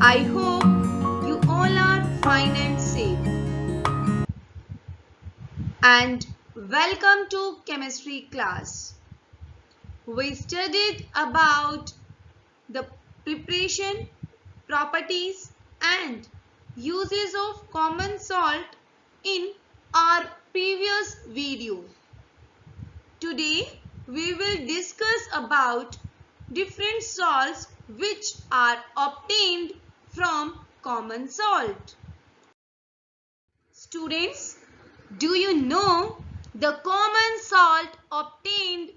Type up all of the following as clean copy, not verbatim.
I hope you all are fine and safe. And welcome to chemistry class. We studied about the preparation, properties and uses of common salt in our previous video. Today we will discuss about different salts which are obtained from common salt. Students, do you know the common salt obtained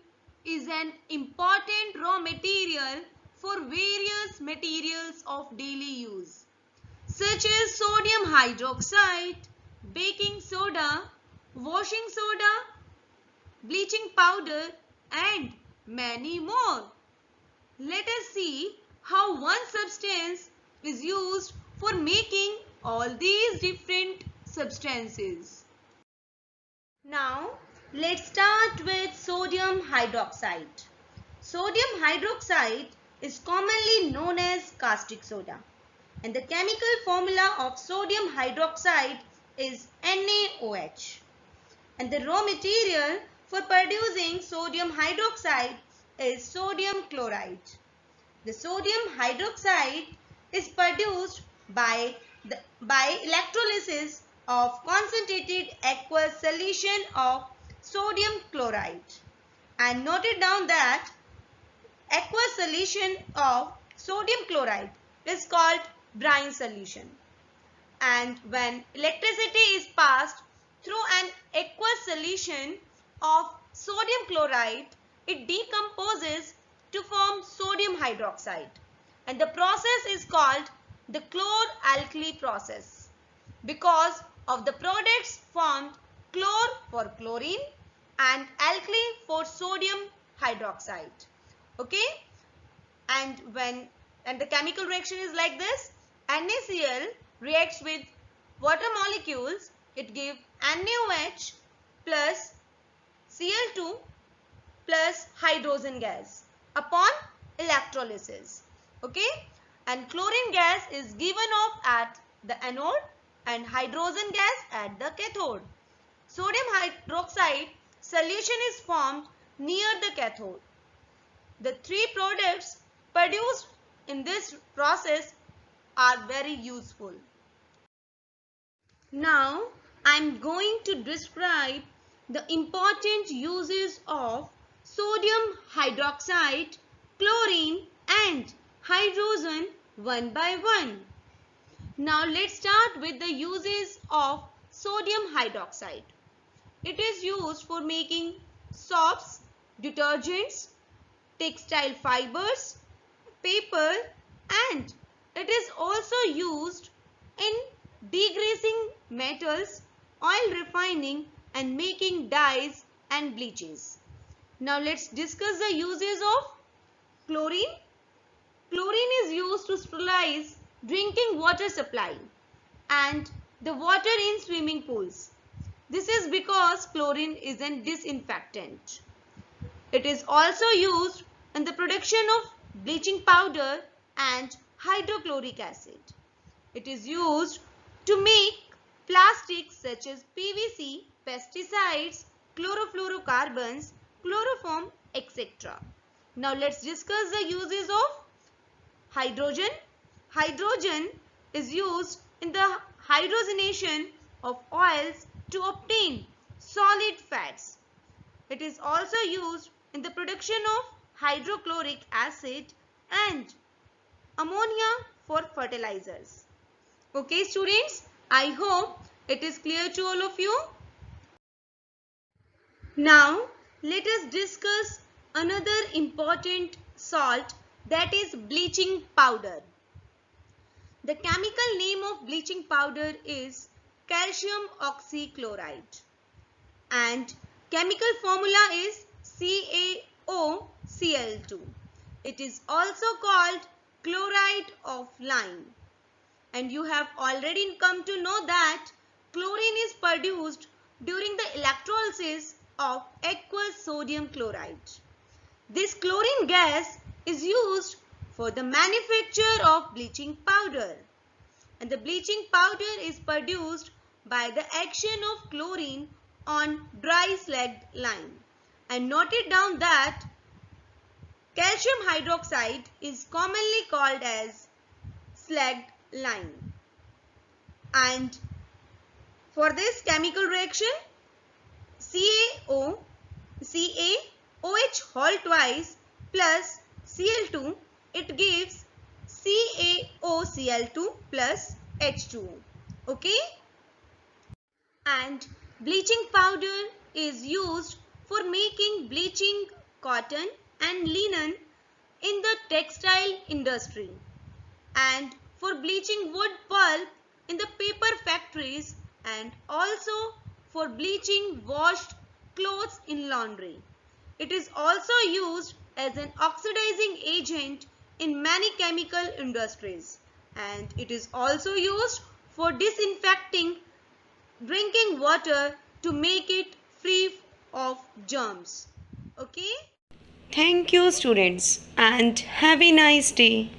is an important raw material for various materials of daily use such as sodium hydroxide, baking soda, washing soda, bleaching powder and many more. Let us see how one substance is used for making all these different substances. Now, let's start with sodium hydroxide. Sodium hydroxide is commonly known as caustic soda, and the chemical formula of sodium hydroxide is NaOH. And the raw material for producing sodium hydroxide is sodium chloride. The sodium hydroxide is produced by electrolysis of concentrated aqueous solution of sodium chloride. And noted down that aqueous solution of sodium chloride is called brine solution. And when electricity is passed through an aqueous solution of sodium chloride, it decomposes to form sodium hydroxide. And the process is called the chlor-alkali process because of the products formed chlor for chlorine and alkali for sodium hydroxide. Okay? And the chemical reaction is like this. NaCl reacts with water molecules. It gives NaOH plus Cl2 plus hydrogen gas upon electrolysis. Okay? And chlorine gas is given off at the anode and hydrogen gas at the cathode. Sodium hydroxide solution is formed near the cathode. The three products produced in this process are very useful. Now I am going to describe the important uses of sodium hydroxide, chlorine and hydrogen one by one. Now let's start with the uses of sodium hydroxide. It is used for making soaps, detergents, textile fibers, paper and it is also used in degreasing metals, oil refining and making dyes and bleaches. Now let's discuss the uses of chlorine. Chlorine is used to sterilize drinking water supply and the water in swimming pools. This is because chlorine is a disinfectant. It is also used in the production of bleaching powder and hydrochloric acid. It is used to make plastics such as PVC, pesticides, chlorofluorocarbons, chloroform, etc. Now let's discuss the uses of hydrogen. Hydrogen is used in the hydrogenation of oils to obtain solid fats. It is also used in the production of hydrochloric acid and ammonia for fertilizers. Okay students, I hope it is clear to all of you. Now let us discuss another important salt, that is bleaching powder. The chemical name of bleaching powder is calcium oxychloride and chemical formula is CaOCl2. It is also called chloride of lime. And you have already come to know that chlorine is produced during the electrolysis of aqueous sodium chloride. This chlorine gas is used for the manufacture of bleaching powder. And the bleaching powder is produced by the action of chlorine on dry slagged lime. And note it down that calcium hydroxide is commonly called as slagged lime. And for this chemical reaction, CaOH whole twice plus Cl2, it gives CaOCl2 plus H2O. Okay? And bleaching powder is used for making bleaching cotton and linen in the textile industry, and for bleaching wood pulp in the paper factories, and also for bleaching washed clothes in laundry. It is also used as an oxidizing agent in many chemical industries, and it is also used for disinfecting drinking water to make it free of germs. Okay? Thank you, students, and have a nice day.